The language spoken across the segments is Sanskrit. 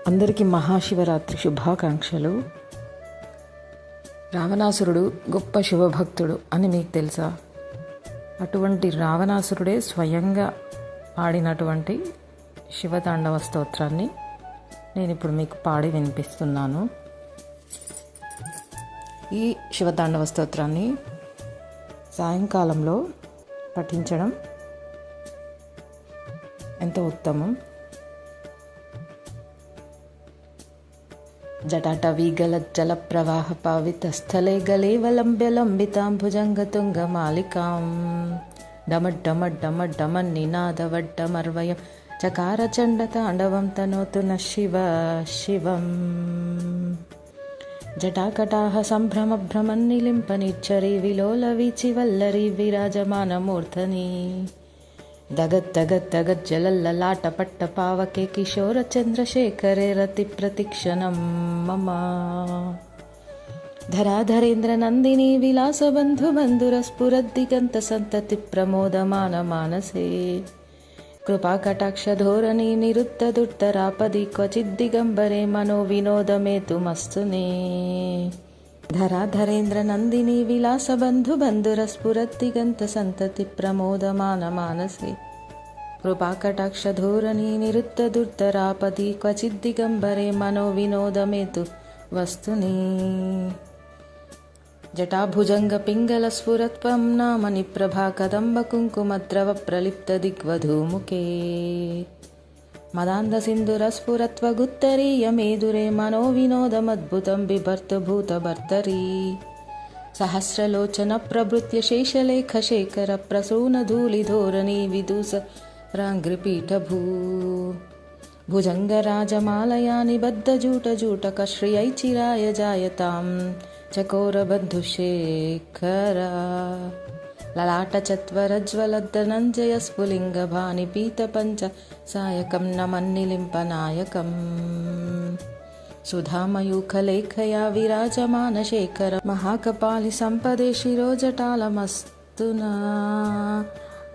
అందరికీ మహాశివరాత్రి శుభాకాంక్షలు. రావణాసురుడు గొప్ప శివభక్తుడు అని మీకు తెలుసా? అటువంటి రావణాసురుడే స్వయంగా పాడినటువంటి శివతాండవ స్తోత్రాన్ని నేను ఇప్పుడు మీకు పాడి వినిపిస్తున్నాను. ఈ శివతాండవ స్తోత్రాన్ని సాయంకాలంలో పఠించడం ఎంతో ఉత్తమం. జటాటవీగలజ్జల ప్రవాహ పావితస్థలే గలేవలంబ్య లంబితాంబుజంగతుంగమాలికాం డమడ్డమడ్డమడ్డమన్నినాదవడ్డమర్వయం చకార చండతాండవం తనోతు న శివ శివం. జటాకటాహ సంభ్రమభ్రమన్నిలింపనిచ్చరి విలోల వీచి వల్లరి విరాజమానమూర్ధని దగద్దగద్దగజ్జలల్లలాట పట్ట పావకే కిశోర చంద్రశేఖరే రతి ప్రతిక్షణం మమ. ధరాధరేంద్ర నందిని విలాస బంధు బంధుర స్ఫురద్దిగంత సంతతి ప్రమోదమాన మానసే కృపాకటాక్ష ధోరణి నిరుద్ధ దుర్ధరాపది క్వచిద్దిగంబరే మనో వినోదమేతుమస్తునే. ధరాధరేంద్ర నందిని విలాస బంధు బంధుర స్ఫురద్దిగంత సంతతి ప్రమోదమాన మానసే కృపాకటాక్ష ధోరణి నిరుద్ధ దుర్ధరాపది క్వచిద్దిగంబరే మనో వినోదమేతు వస్తుని. జటాభుజంగ పింగళ స్ఫురత్వం నామని ప్రభా కదంబ కుంకుమద్రవ ప్రలిప్త దిగ్వధూముఖే మదాంధ సింధుర స్ఫురత్వగుత్తరీయ మేదురే మనో వినోదమద్భుతం బిభర్తు భూత భర్తరీ. సహస్రలోచన ప్రభృత్య శేషలేఖ శేఖర ప్రసూన ధూళి ధోరణి విదూస రాంగ్రిపీఠభూ భుజంగరాజమాలయా నిబద్ధ జూట జూటక శ్రియై చిరాయ జాయతాం చకోర బంధుశేఖర. లలాట చత్వరజ్వలద్ధనంజయ స్ఫులింగ భాని పీత పంచ సాయకం నమన్నిలింపనాయకం సుధామయూఖలేఖయా విరాజమాన శేఖర మహాకపాలి సంపదే శిరోజటాలమస్తునా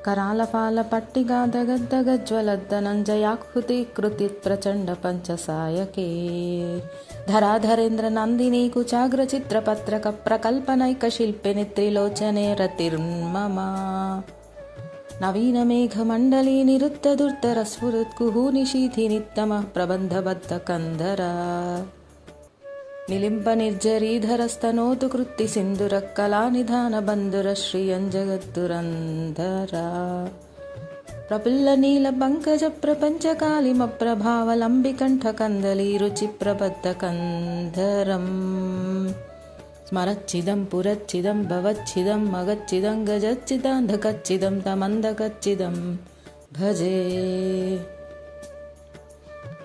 కరాలపాల పట్టిగా దగద్దగజ్వలద్ధనంజయాకృతి కృతి ప్రచండ పంచసాయకే. ధరాధరేంద్ర నందిని కుచాగ్ర చిత్రపత్రక ప్రకల్పనైక శిల్పిని త్రిలోచనే రతిర్మమ. నవీన మేఘమండలీ నిరుద్ధ దుర్ధర స్ఫురుత్కుహూ నిశీథి నిత్తమ ప్రబంధబద్ధ కంధర నిలింప నిర్జరీధరస్తనోతు కృత్తి సింధుర కళా నిధాన బంధుర శ్రియంజగద్దురంధర. ప్రపుల్ల నీల పంకజ ప్రపంచకాళిమ ప్రభావలంబికంఠ కందలీ రుచి ప్రబద్ధ కంధరం స్మరచ్చిదం పురచ్చిదం భవచ్చిదం మగచ్చిదం గజచ్చిదాంధకచ్చిదం తమంధకచ్చిదం భజే.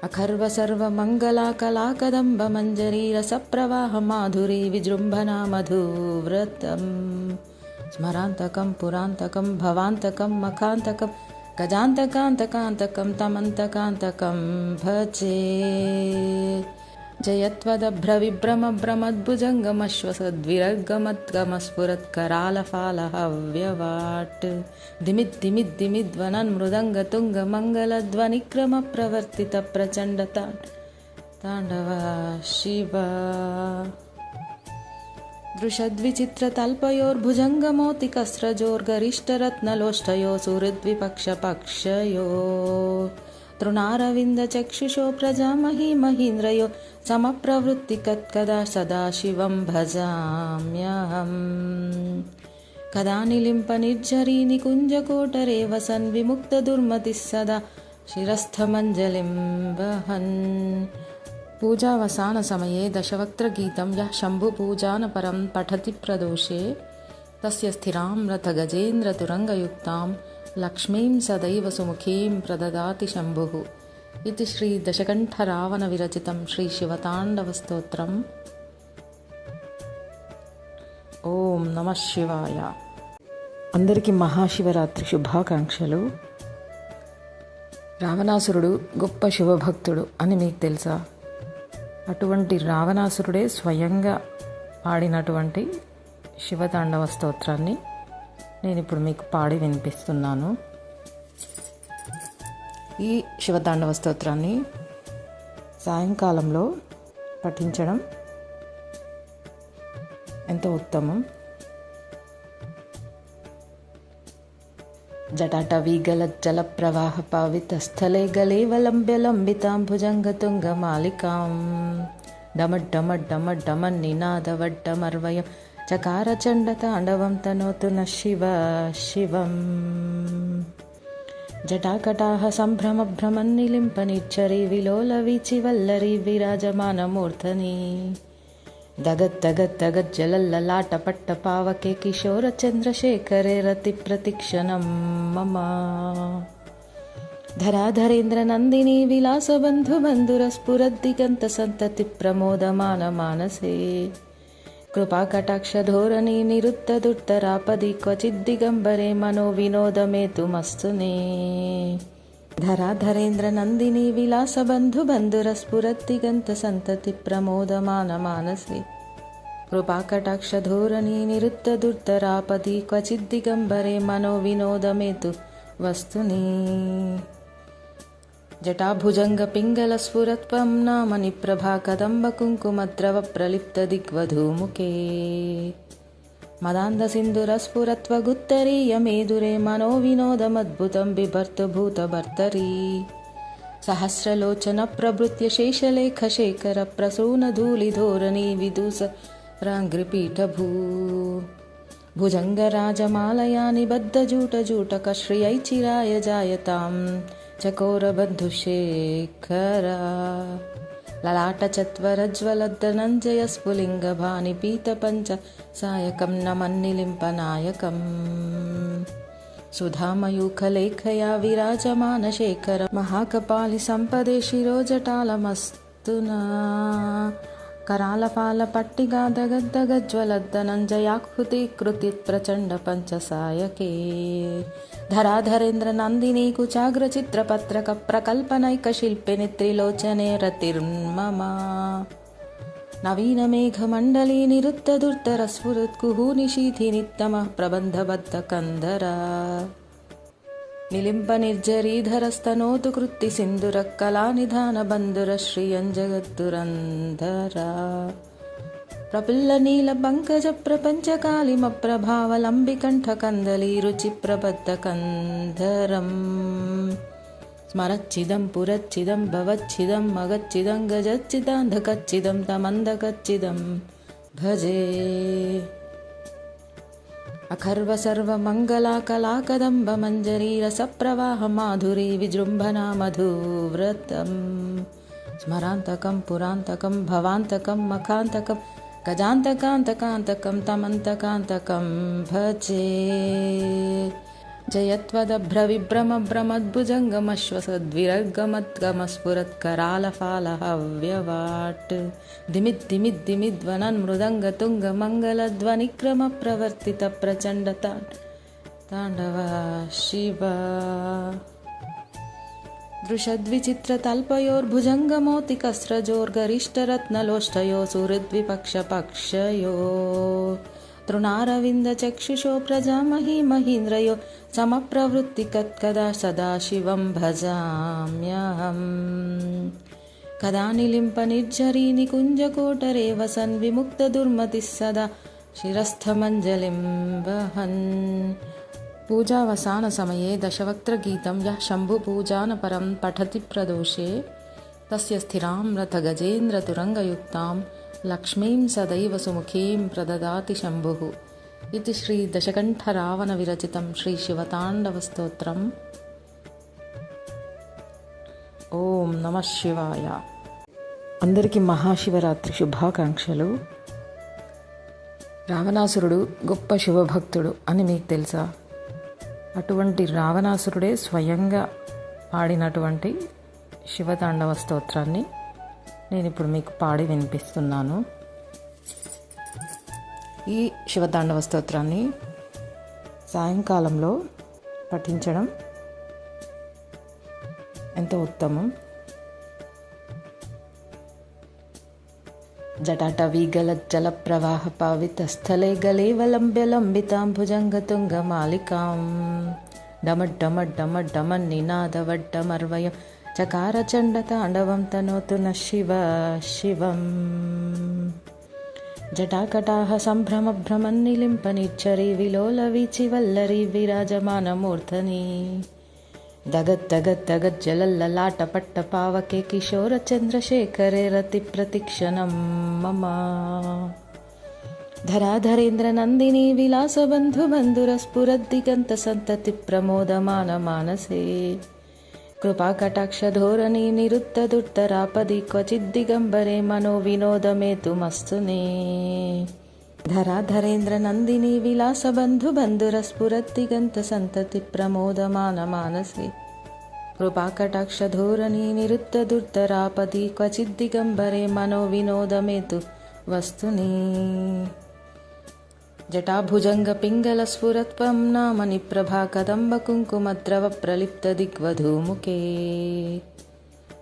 అఖర్వ సర్వ మంగళా కళా కదంబ మంజరీ రసప్రవాహ మాధురీ విజృంభణా మధువ్రతం స్మరాంతకం పురాంతకం భవాంతకం మఖాంతకం గజాంతకాంతకాంతకం తమంతకాంతకం భజే. జయత్వదభ్ర విభ్రమ భ్రమద్భుజంగమశ్వసద్విరగమత్గమస్ఫురత్కరాలఫాలహవ్యవాట్ దిమిద్దిమిద్దిమిద్వనన్ మృదంగ తుంగ మంగళధ్వనిక్రమ ప్రవర్తిత ప్రచండ తాండవ శివ. దృషద్విచిత్రతల్పయోర్భుజంగమోతికస్రజోర్గరిష్టరత్నలోష్టయో సుహృద్విపక్షపక్షయో తృణారవింద చక్షుషో ప్రజామహీ మహీంద్రయో సమప్రవృత్తికత్కదా సదాశివం భజామ్యహం. కదా నిలింప నిర్జరీ నికుంజకోటరే వసన్ విముక్త దుర్మతి సదా శిరస్థమంజలిం వహన్. పూజావసాన సమయే దశవక్త్రగీతం యః శంభుపూజానపరం పఠతి ప్రదోషే తస్య స్థిరాం రథ గజేంద్ర తురంగయుక్తాం లక్ష్మీం సదైవ సుముఖీం ప్రదదాతి శంభుః. ఇది శ్రీ దశకంఠ రావణ విరచితం శ్రీ శివతాండవ స్తోత్రం. ఓం నమః శివాయ. అందరికీ మహాశివరాత్రి శుభాకాంక్షలు. రావణాసురుడు గొప్ప శివభక్తుడు అని మీకు తెలుసా? అటువంటి రావణాసురుడే స్వయంగా పాడినటువంటి శివతాండవ స్తోత్రాన్ని నేను ఇప్పుడు మీకు పాడి వినిపిస్తున్నాను. ఈ శివతాండవ స్తోత్రాన్ని సాయంకాలంలో పఠించడం ఎంతో ఉత్తమం. జటాటవీగలజ్జలప్రవాహ పావితస్థలే గలేవలంబ్య లంబితాంబుజంగతుంగమాలికాం డమడ్డమడ్డమడ్డమన్నినాదవడ్డమర్వయం చకారచండతాండవం తనోతు న శివ శివం. జటాకటాహ సంభ్రమభ్రమన్నిలింపనిచ్చరి విలోల వీచి వల్లరి విరాజమానమూర్ధని దగద్దగద్దగజ్జలల్లలాట పట్ట పావకే కిశోర చంద్రశేఖరే రతి ప్రతిక్షణం మమ. ధరాధరేంద్ర నందిని విలాస బంధు బంధుర స్ఫురద్దిగంత సంతతి ప్రమోదమాన మానసే కృపాకటాక్ష ధోరణి నిరుద్ధ దుర్ధరాపది క్వచిద్దిగంబరే మనో వినోదమేతుమస్తునే. ధరాధరేంద్ర నందిని విలాస బంధు బంధుర స్ఫురద్దిగంత సంతతి ప్రమోదమాన మానసే కృపాకటాక్ష ధోరణి నిరుద్ధ దుర్ధరాపది క్వచిద్దిగంబరే మనో వినోదమేతు వస్తుని. జటాభుజంగ పింగళ స్ఫురత్వం నామని ప్రభా కదంబ కుంకుమద్రవ ప్రలిప్త దిగ్వధూముఖే మదాంధ సింధుర స్ఫురత్వగుత్తరీయ మేదురే మనో వినోదమద్భుతం బిభర్తు భూత భర్తరీ. సహస్రలోచన ప్రభృత్య శేషలేఖ శేఖర ప్రసూన ధూళిధోరణి విదూస రాంగ్రిపీఠభూ భుజంగరాజమాలయా నిబద్ధ జూటజూటక శ్రియై చిరాయ జాయతాం చకోరబంధుశేఖరా. లలాటచత్వరజ్వలద్ధనంజయ స్ఫులింగభాని పీతపంచ సాయకం నమన్నిలింపనాయకం సుధామయూఖలేఖయా విరాజమానశేఖర మహాకపాలి సంపదే శిరోజటాలమస్తునా. करालपाल पट्टिगादगद्दगज्वलद्धनञ्जयाकृति प्रचण्ड पञ्चसायके धराधरेन्द्र नन्दिनी कुचाग्रचित्रपत्रक प्रकल्पनैकशिल्पिनि त्रिलोचने रतिर्मम नवीनमेघमण्डली निरुद्धदुर्धरस्फुरत्कुहूनिशीथिनित्तमः प्रबन्धबद्धकन्धरा निलिम्पनिर्जरीधरस्तनोतु कृत्ति सिन्धुरकलानिधानबन्धुरश्रियञ्जगद्दुरन्धरा प्रफुल्लनीलपङ्कजप्रपञ्चकालिमप्रभावलम्बिकण्ठकन्दली रुचिप्रबद्धकन्धरम् स्मरच्चिदं पुरच्चिदं भवच्चिदं मगच्चिदं गजच्चिदान्धकच्चिदं तमन्धकच्चिदं भजे अखर्व सर्वमङ्गला कला कदम्ब मञ्जरी रसप्रवाह माधुरी विजृम्भना मधुव्रतम् स्मरान्तकं पुरान्तकं भवान्तकं मखान्तकं गजान्तकान्तकान्तकं तमन्तकान्तकं भजे जयत्वदभ्रविभ्रमभ्रमद्भुजङ्गमश्वसद्विरर्गमद्गमस्फुरत्करालफालहव्यवाट् दिमिद्दिमिद्दिमिद्वनन्मृदङ्गतुङ्गमङ्गलध्वनिक्रमप्रवर्तितप्रचण्डता ताण्डव शिव दृशद्विचित्रतल्पयोर्भुजङ्गमोतिकस्रजोर्गरिष्ठरत्नलोष्ठयो सुहृद्विपक्षपक्षयो तृणारविन्दचक्षुषो प्रजामही महीन्द्रयो समप्रवृत्तिकत्कदा सदाशिवं भजाम्यहम् कदा निलिम्पनिर्झरी निकुञ्जकोटरे वसन् विमुक्तदुर्मतिः सदा शिरस्थमञ्जलिं वहन् पूजावसानसमये दशवक्त्रगीतं यः शम्भुपूजानपरं पठति प्रदोषे तस्य स्थिरां रथगजेन्द्रतुरङ्गयुक्तां लक्ष्मीं सदैव सुमुखीं प्रददाति शम्भुः इति श्री दशकण्ठरावणविरचितं श्रीशिवताण्डवस्तोत्रम्। ఓం నమ శివాయ. అందరికీ మహాశివరాత్రి శుభాకాంక్షలు. రావణాసురుడు గొప్ప శివభక్తుడు అని మీకు తెలుసా? అటువంటి రావణాసురుడే స్వయంగా పాడినటువంటి శివతాండవ స్తోత్రాన్ని నేను ఇప్పుడు మీకు పాడి వినిపిస్తున్నాను. ఈ శివతాండవ స్తోత్రాన్ని సాయంకాలంలో పఠించడం ఎంతో ఉత్తమం. జటాటవీగలజ్జలప్రవాహ పావితస్థలే గలేవలంబ్య లంబితాంబుజంగతుంగమాలికాం డమడ్డమడ్డమడ్డమన్నినాదవడ్డమర్వయం చకారచండతాండవం తనోతు నః శివ శివం. జటాకటాహ సంభ్రమభ్రమన్నిలింప నిర్ఝరీ విలోలవీచి వల్లరీ విరాజమానమూర్ధని. దగద్దగద్దగజ్జలల్లలాటపట్ట పావకే కిశోర చంద్రశేఖరే రతి ప్రతిక్షణం మమ. ధరాధరేంద్ర నందిని విలాసబంధు బంధురస్ఫురద్దిగంత సంతతి ప్రమోదమాన మానసే. కృపాకటాక్షధోరణి నిరుత్తదుత్తరాపది క్వచిద్దిగంబరే మనో వినోదమేతుమస్తునే. ధరాధరేంద్ర నందిని విలాసబంధు బంధురస్ఫురద్దిగంత సంతతి ప్రమోదమాన మానసే. కృపాకటాక్షధోరణి నిరుత్తదుత్తరాపది క్వచిద్దిగంబరే మనో వినోదమేతు వస్తునే. జటాభుజంగ పింగళ స్ఫురత్వం నామని ప్రభా కదంబ కుంకుమద్రవ ప్రలిప్త దిగ్వధూముఖే.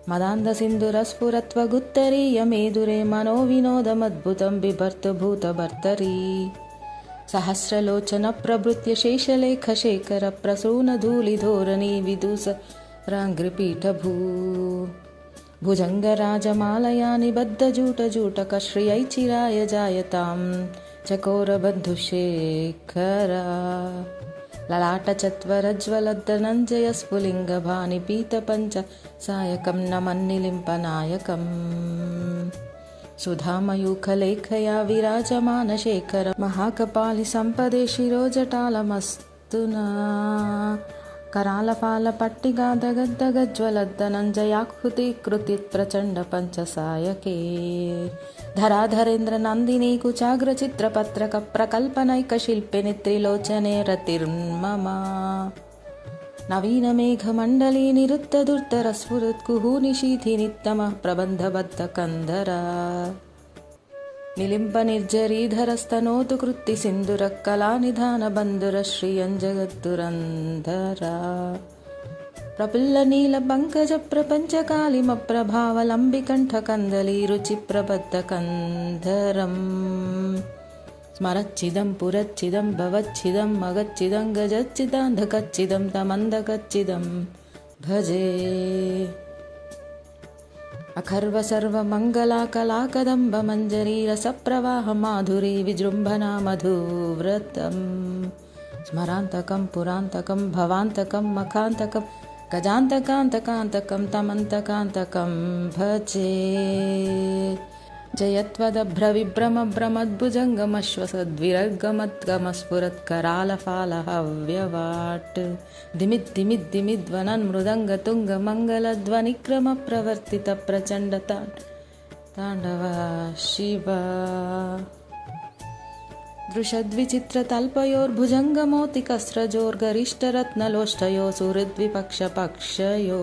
మదాంధ సింధుర స్ఫురత్వగుత్తరీయ మేదురే మనో వినోదమద్భుతం బిభర్తు భూతభర్తరీ. సహస్రలోచన ప్రభృత్య శేషలేఖ శేఖర ప్రసూన ధూళిధోరణి విదూస రాంగ్రిపీఠభూ. భుజంగరాజమాలయా నిబద్ధజూటజూటక శ్రియై చిరాయ జాయతాం చకోరబంధుశేఖరా. లలాటచత్వరజ్వలద్ధనంజయ స్ఫులింగభాని పీతపంచ సాయకం నమన్నిలింపనాయకం. సుధామయూఖలేఖయా విరాజమానశేఖర మహాకపాలి సంపదే శిరోజటాలమస్తునా. करालफाल पट्टिगादगद्दगज्ज्वलद्धनञ्जयाकृति प्रचण्ड पंचसायके. धराधरेन्द्र नन्दिनी कुचाग्रचित्रपत्रक प्रकल्पनैकशिल्पिनि त्रिलोचने रतिर्मम. नवीनमेघमण्डली निरुत्तदुर्तरस्फुरत्कुहूनिशीथि नित्यमः प्रबन्धबद्धकन्धरा. निलिम्प निर्जरीधरस्तनोतु कृत्ति सिन्धुरः कलानिधानबन्धुरश्रियं जगद्दुरन्धरा. प्रफुल्लनीलपङ्कज प्रपञ्चकालिमप्रभावलम्बिकण्ठकन्दलीरुचिप्रबद्धकन्धरम्. स्मरच्चिदं पुरच्चिदं भवच्चिदं मगच्चिदं गजच्चिदान्धकच्चिदं तमन्धकच्चिदं भजे. अखर्व सर्वमङ्गला कला कदम्ब मञ्जरी रसप्रवाह माधुरी विजृम्भणा मधुव्रतम्. स्मरान्तकं पुरान्तकं भवान्तकं मखान्तकं गजान्तकान्तकान्तकं तमन्तकान्तकं भजे. जयत्वदभ्रविभ्रमभ्रमद्भुजङ्गमश्वसद्विरर्गमत्गमस्फुरत्करालफालहव्यवाट्. दिमिद्दिमिद्दिमिद्वनन्मृदङ्गतुङ्गमङ्गलध्वनिक्रमप्रवर्तितप्रचण्डताण्डव शिव. दृशद्विचित्रतल्पयोर्भुजङ्गमोतिकस्रजोर्गरिष्ठरत्नलोष्ठयो सुहृद्विपक्षपक्षयो.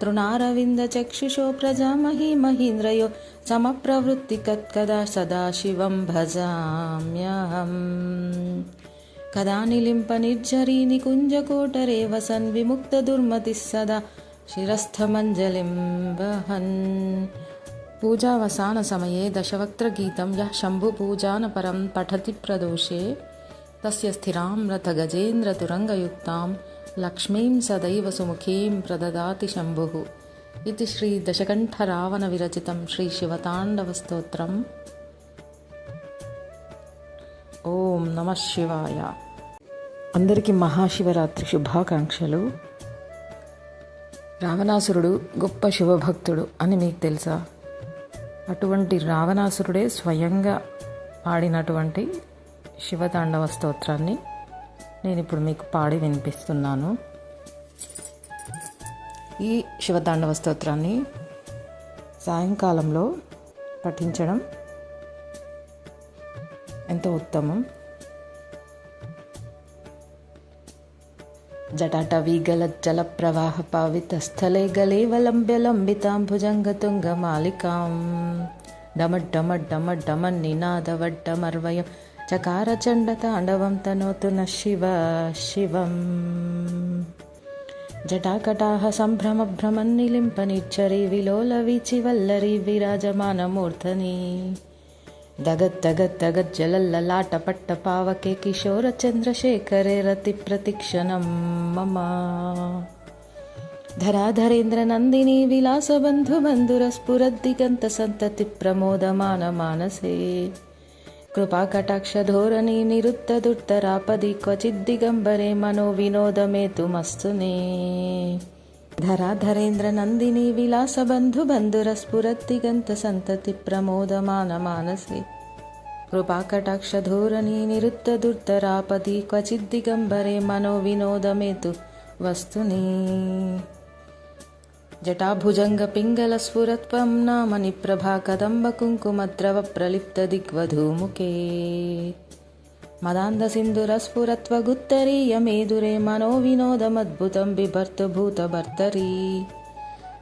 तृणारविन्दचक्षुषो प्रजामही महीन्द्रयो समप्रवृत्तिकत्कदा सदा शिवं भजाम्यहम्. कदा निलिम्प निर्झरी निकुञ्जकोटरे वसन् विमुक्तदुर्मतिः सदा शिरस्थमञ्जलिं वहन्. पूजावसानसमये दशवक्त्रगीतं यः शम्भुपूजानपरं पठति प्रदोषे तस्य स्थिरां रथगजेन्द्रतुरङ्गयुक्तां लक्ष्मीं सदैव सुमुखीं प्रददाति शम्भुः. इति श्री दशकण्ठरावण विरचितं श्री शिवताण्डवस्तोत्रम्. ఓం నమ శివాయ. అందరికీ మహాశివరాత్రి శుభాకాంక్షలు. రావణాసురుడు గొప్ప శివభక్తుడు అని మీకు తెలుసా? అటువంటి రావణాసురుడే స్వయంగా పాడినటువంటి శివతాండవ స్తోత్రాన్ని నేను ఇప్పుడు మీకు పాడి వినిపిస్తున్నాను. ఈ శివతాండవ స్తోత్రాన్ని సాయంకాలంలో పఠించడం ఎంతో ఉత్తమం. జటాటవీగలజ్జల ప్రవాహ పావితస్థలే గలేవలంబ్యలంబితాం భుజంగతుంగమాలికాం. డమడ్డమడ్డమడ్డమన్నినాదవడ్డమర్వయం చకారచండతాండవం తనోతు నః శివ శివం. జటాకటాహ సంభ్రమభ్రమన్నిలింప నిర్ఝరీ విలోలవీచి వల్లరీ విరాజమానమూర్ధని. దగద్దగద్దగజ్జలల్లలాటపట్ట పావకే కిశోర చంద్రశేఖరే రతి ప్రతిక్షణం మమ. धराधरेन्द्रनन्दिनी विलासबन्धुबन्धुरस्फुरद्दिगन्तसन्ततिप्रमोदमानमानसे कृपाकटाक्षधोरणी निरुद्धदुर्धरापदि क्वचिद्दिगम्बरे मनोविनोदमेतुमस्तु मे धराधरेन्द्रनन्दिनी विलासबन्धुबन्धुरस्फुरद्दिगन्तसन्ततिप्रमोदमानमानसे कृपाकटाक्षधोरणी निरुद्धदुर्धरापदि क्वचिद्दिगम्बरे मनोविनोदमेतु वस्तुनि जटाभुजङ्गपिङ्गलस्फुरत्वं नामनि प्रभाकदम्बकुङ्कुमद्रवप्रलिप्तदिग्वधूमुखे मदान्धसिन्धुरस्फुरत्वगुत्तरीयमेदुरे मनोविनोदमद्भुतं बिभर्तभूतभर्तरी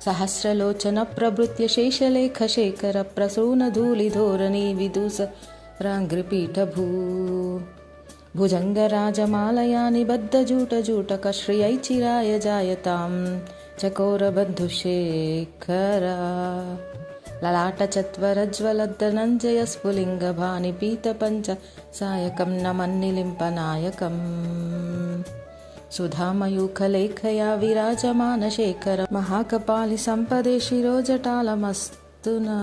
सहस्रलोचनप्रभृत्य शेषलेखशेखरप्रसूनधूलिधोरणी विदूसराङ्घ्रिपीठभू भुजङ्गराजमालया निबद्धजूटजूटकश्रियै चिराय जायतां चकोरबन्धुशेखरा ललाटचत्वरज्वलद्धनञ्जयस्फुलिङ्गभानिपीतपञ्च सायकं नमन्निलिम्पनायकम् सुधामयूखलेखया विराजमानशेखर महाकपालिसम्पदे शिरोजटालमस्तु नः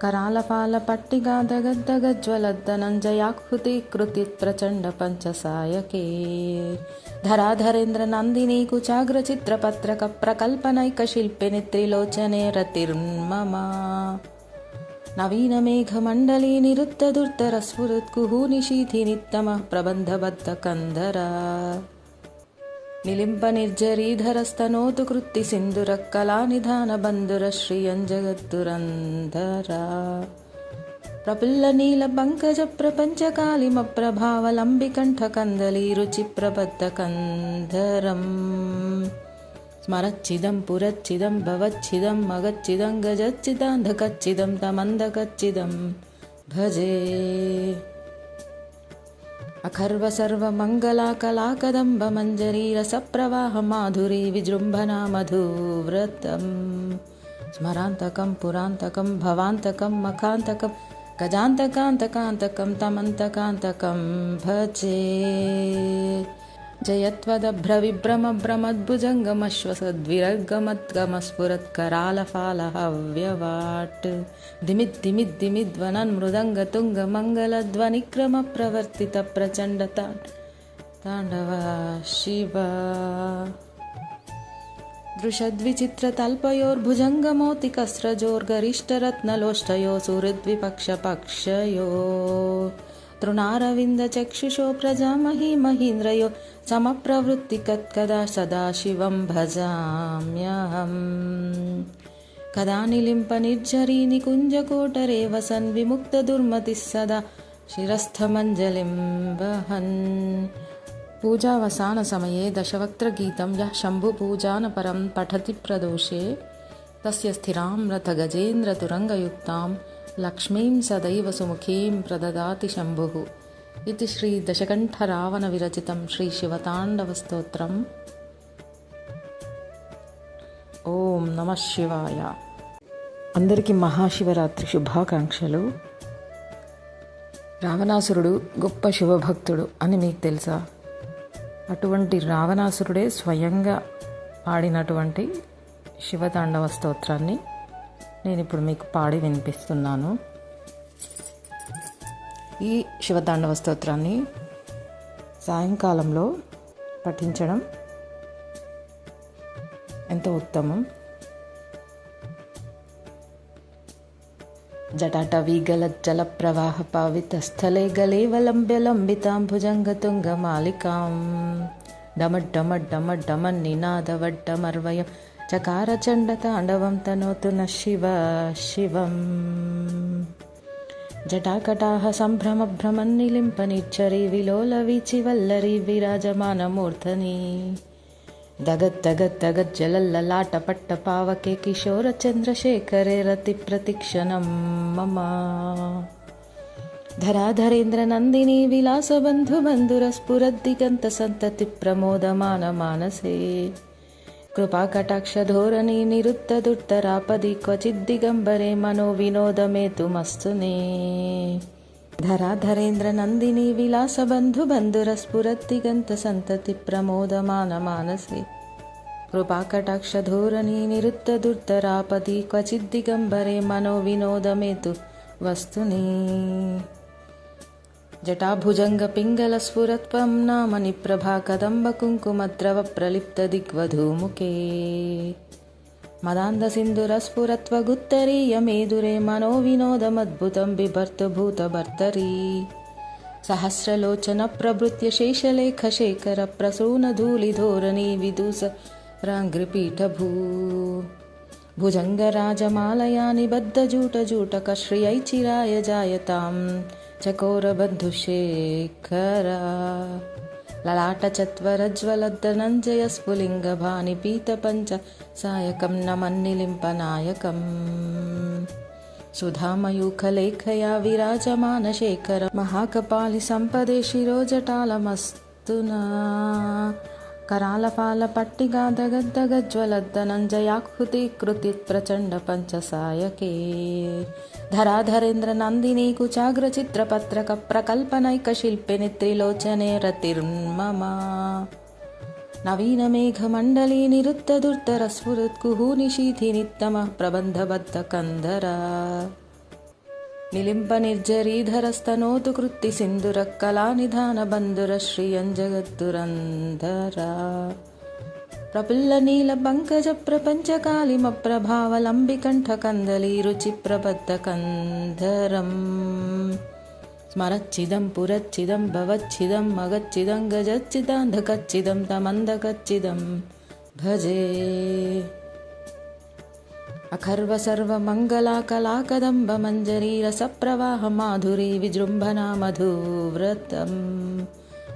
करालपालपट्टिगादगद्दगज्ज्वलद्धनञ्जयाकृति प्रचण्डपञ्चसायके धराधरेन्द्रनन्दिनी कुचाग्रचित्रपत्रकप्रकल्पनैकशिल्पिनि त्रिलोचने रतिर्मम नवीनमेघमण्डली निरुद्धदुर्धरस्फुरत्कुहूनिशीथिनित्तमः प्रबन्धबद्धकन्धरा निलिम्पनिर्झरीधरस्तनोतु कृत्तिसिन्धुरकलानिधानबन्धुरश्रियञ्जगद्दुरन्धरा प्रफुल्लनीलपङ्कजप्रपञ्चकालिमप्रभावलम्बिकण्ठकन्दलीरुचिप्रबद्धकन्धरम् स्मरच्चिदं पुरच्चिदं भवच्चिदं मगच्चिदं गजच्चिदान्धकच्चिदं तमन्धकच्चिदं भजे अखर्वसर्वमङ्गलाकलाकदम्बमञ्जरी रसप्रवाहमाधुरी विजृम्भणा मधुव्रतं स्मरान्तकं पुरान्तकं भवान्तकं मखान्तकं गजान्तकान्तकान्तकं तमन्तकान्तकं भजे जयत्वदभ्रविभ्रमभ्रमद्भुजङ्गमश्वसद्विरर्गमद्गमस्फुरत्करालफालहव्यवाट् दिमिद्दिमिद्दिमिद्वनन्मृदङ्गतुङ्गमङ्गलध्वनिक्रमप्रवर्तितप्रचण्डताण्डव शिव दृशद्विचित्रतल्पयोर्भुजङ्गमोतिकस्रजोर्गरिष्ठरत्नलोष्टयो सुहृद्विपक्षपक्षयो तृणारविन्दचक्षुषो प्रजामहि महीन्द्रयो समप्रवृत्तिकत्कदा सदा शिवं भजाम्यहम् कदा निलिम्पनिर्झरी निकुञ्जकोटरे वसन् विमुक्तदुर्मतिः सदा शिरस्थमञ्जलिं वहन् पूजावसानसमये दशवक्त्रगीतं यः शम्भुपूजानपरं पठति प्रदोषे तस्य स्थिरां रथगजेन्द्रतुरङ्गयुक्तां लक्ष्मीं सदैव सुमुखीं प्रददाति शम्भुः इति श्रीदशकण्ठरावणविरचितं श्रीशिवताण्डवस्तोत्रम्। ఓం నమ శివాయ. అందరికీ మహాశివరాత్రి శుభాకాంక్షలు. రావణాసురుడు గొప్ప శివభక్తుడు అని మీకు తెలుసా? అటువంటి రావణాసురుడే స్వయంగా పాడినటువంటి శివతాండవ స్తోత్రాన్ని నేను ఇప్పుడు మీకు పాడి వినిపిస్తున్నాను. ఈ శివతాండవ స్తోత్రాన్ని సాయంకాలంలో పఠించడం ఎంతో ఉత్తమం. జటాటవీగలజ్జలప్రవాహ పావితస్థలే గలేవలంబ్యలంబితాం భుజంగతుంగమాలికాం డమడ్డమడ్డమడ్డమన్నినాదవడ్డమర్వయం చకారచండతాండవం తనోతు న శివ శివం. జటాకటాహ సంభ్రమభ్రమన్నిలింపనిచ్చరీ విలోలవీచివల్లరీ విరాజమానమూర్ధని దగద్దగద్దగజ్జలల్లలాటపట్టపావకే కిశోరచంద్రశేఖరే రతిప్రతిక్షణం మమ. ధరాధరేంద్రనందినీ విలాసబంధుబంధురస్ఫురద్దిగంతసन्तతిप्रमोदमानमानसे कृपाकटाक्षधोरणी निरुद्धदुर्धरापदि क्वचिद्दिगम्बरे मनोविनोदमेतुमस्तु मे. धराधरेन्द्रनन्दिनी विलासबन्धुबन्धुरस्फुरद्दिगन्तसन्ततिप्रमोदमानमानसे कृपाकटाक्षधोरणी निरुद्धदुर्धरापदि क्वचिद्दिगम्बरे मनोविनोदमेतु वस्तुनि जटाभुजङ्गपिङ्गलस्फुरत्वं नामनिप्रभा कदम्बकुङ्कुमद्रवप्रलिप्तदिग्वधूमुखे मदान्धसिन्धुरस्फुरत्वगुत्तरीयमेदुरे मनोविनोदमद्भुतं बिभर्तभूतभर्तरी सहस्रलोचनप्रभृत्य शेषलेखशेखरप्रसूनधूलिधोरणी विदूसराङ्घ्रिपीठभू भुजङ्गराजमालया निबद्धजूटजूटकश्रियै चिराय जायतां चकोरबन्धुशेखरा ललाटचत्वरज्वलद्धनञ्जयस्फुलिङ्गभानिपीतपञ्च सायकं नमन्निलिम्पनायकम् सुधामयूखलेखया विराजमानशेखर महाकपालिसम्पदे शिरोजटालमस्तु नः करालपालपट्टिगादगद्दगज्वलद्धनञ्जयाकृतिकृतिप्रचण्डपञ्चसायके धराधरेन्द्रनन्दिनी कुचाग्रचित्रपत्रकप्रकल्पनैकशिल्पिनि त्रिलोचने रतिर्मम नवीनमेघमण्डली निरुद्धदुर्धरस्फुरत्कुहूनिशीथिनित्तमः प्रबन्धबद्धकन्धरा निलिम्पनिर्झरीधरस्तनोतु कृत्तिसिन्धुरकलानिधानबन्धुरश्रियञ्जगद्दुरन्धरा प्रफुल्लनीलपङ्कजप्रपञ्चकालिमप्रभावलम्बिकण्ठकन्दली रुचिप्रबद्धकन्धरम् स्मरच्चिदं पुरच्चिदं भवच्चिदं मगच्चिदं गजच्चिदान्धकच्चिदं तमन्धकच्चिदं भजे अखर्वसर्वमङ्गलाकलाकदम्बमञ्जरी रसप्रवाहमाधुरी विजृम्भणा मधुव्रतम्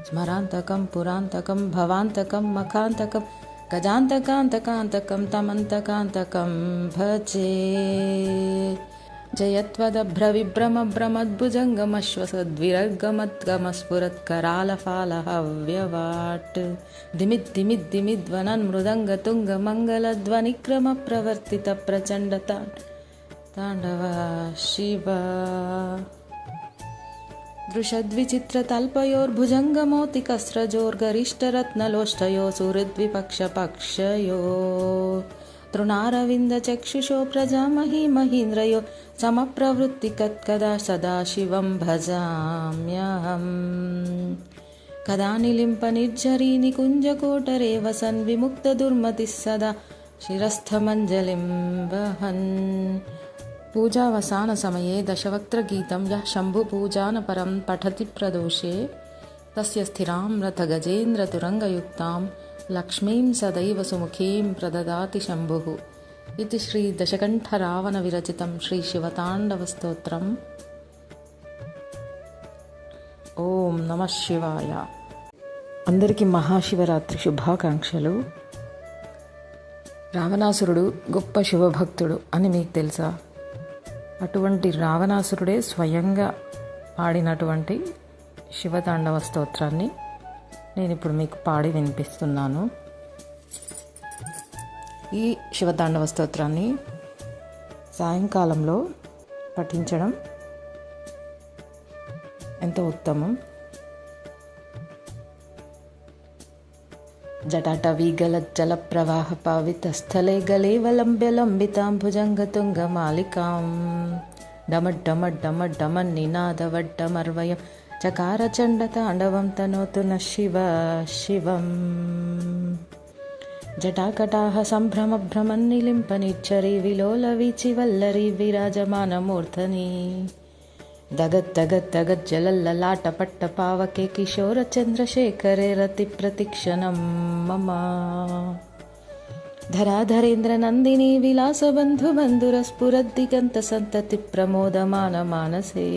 स्मरान्तकं पुरान्तकं भवान्तकं मखान्तकं गजान्तकान्तकान्तकं तमन्तकान्तकं भजे जयत्वदभ्रविभ्रमभ्रमद्भुजङ्गमश्वसद्विरर्गमद्गमस्फुरत्करालफालहव्यवाट् दिमिद्दिमिद्दिमिद्वनन्मृदङ्गतुङ्गमङ्गलध्वनिक्रमप्रवर्तितप्रचण्डताण्डव शिव दृशद्विचित्रतल्पयोर्भुजङ्गमोतिकस्रजोर्गरिष्ठरत्नलोष्ठयो सुहृद्विपक्षपक्षयो तृणारविन्दचक्षुषो प्रजामहि महीन्द्रयो समप्रवृत्तिकत्कदा सदाशिवं भजाम्यहम् कदा निलिम्पनिर्झरी निकुञ्जकोटरे वसन् विमुक्तदुर्मतिः सदा शिरस्थमञ्जलिं वहन् पूजावसानसमये दशवक्त्रगीतं यः शम्भुपूजानपरं पठति प्रदोषे तस्य स्थिरां रथगजेन्द्रतुरङ्गयुक्तां लक्ष्मीं सदैव सुमुखीं प्रददाति शम्भुः इति श्रीदशकण्ठरावणविरचितं श्रीशिवताण्डवस्तोत्रम्। ఓం నమః శివాయ. అందరికీ మహాశివరాత్రి శుభాకాంక్షలు. రావణాసురుడు గొప్ప శివభక్తుడు అని మీకు తెలుసా? అటువంటి రావణాసురుడే స్వయంగా పాడినటువంటి శివతాండవ స్తోత్రాన్ని నేను ఇప్పుడు మీకు పాడి వినిపిస్తున్నాను. ఈ శివతాండవ స్తోత్రాన్ని సాయంకాలంలో పఠించడం ఎంతో ఉత్తమం. జటాటవీగలజ్జలప్రవాహ పావితస్థలే గలేవలంబ్యలంబితాం భుజంగతుంగమాలికాం డమడ్డమడ్డమడ్డమన్నినాదవడ్డమర్వయం చకారచండతాండవం తనోతు న శివ శివం. జటాకటాహ సంభ్రమభ్రమన్నిలింపనిచ్చరి విలోలవీచివల్లరి విరాజమానమూర్ధని దగద్దగద్దగజ్జలల్లలాటపట్టపావకే కిశోరచంద్రశేఖరే రతిప్రతిక్షణం మమ. ధరాధరేంద్రనందినీ విలాసబంధుబంధురస్ఫురద్దిగంతసంతతి ప్రమోదమానమానసే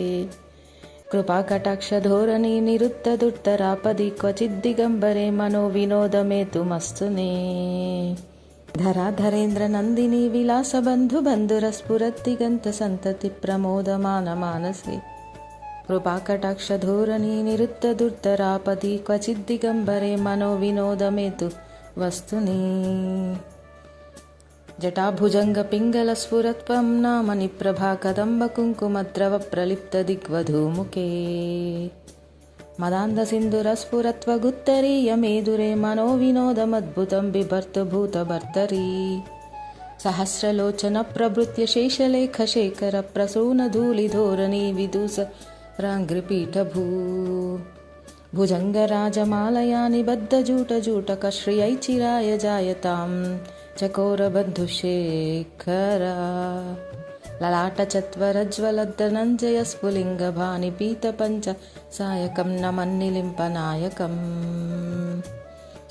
కృపాకటాక్షధోరణీ నిరుద్ధదుర్ధరాపది క్వచిద్దిగంబరే మనోవినోదమేతుమస్తునే. ధరాధరేంద్రనందినీ విలాసబంధుబంధురస్ఫురద్దిగంతసంతతి ప్రమోదమానమానసే కృపాకటాక్షధోరణీ నిరుద్ధదుర్ధరాపది క్వచిద్దిగంబరే మనోవినోదమేతు వస్తుని. జటాభుజంగపింగళస్ఫురత్వం నామనిప్రభా కదంబకుంకుమద్రవప్రలిప్తదిగ్వధూముఖే मदान्धसिन्धुरस्फुरत्वगुत्तरीयमेदुरे मनोविनोदमद्भुतं बिभर्तुभूतभर्तरी सहस्रलोचनप्रभृत्य शेषलेखशेखरप्रसूनधूलिधोरणी विदूसराङ्घ्रिपीठभू भुजङ्गराजमालया निबद्धजूटजूटकश्रियैचिराय जायतां चकोरबन्धुशेखरा ललाटचत्वरज्वलद्धनञ्जयस्फुलिङ्गभानिपीतपञ्च सायकं नमन्निलिम्पनायकम्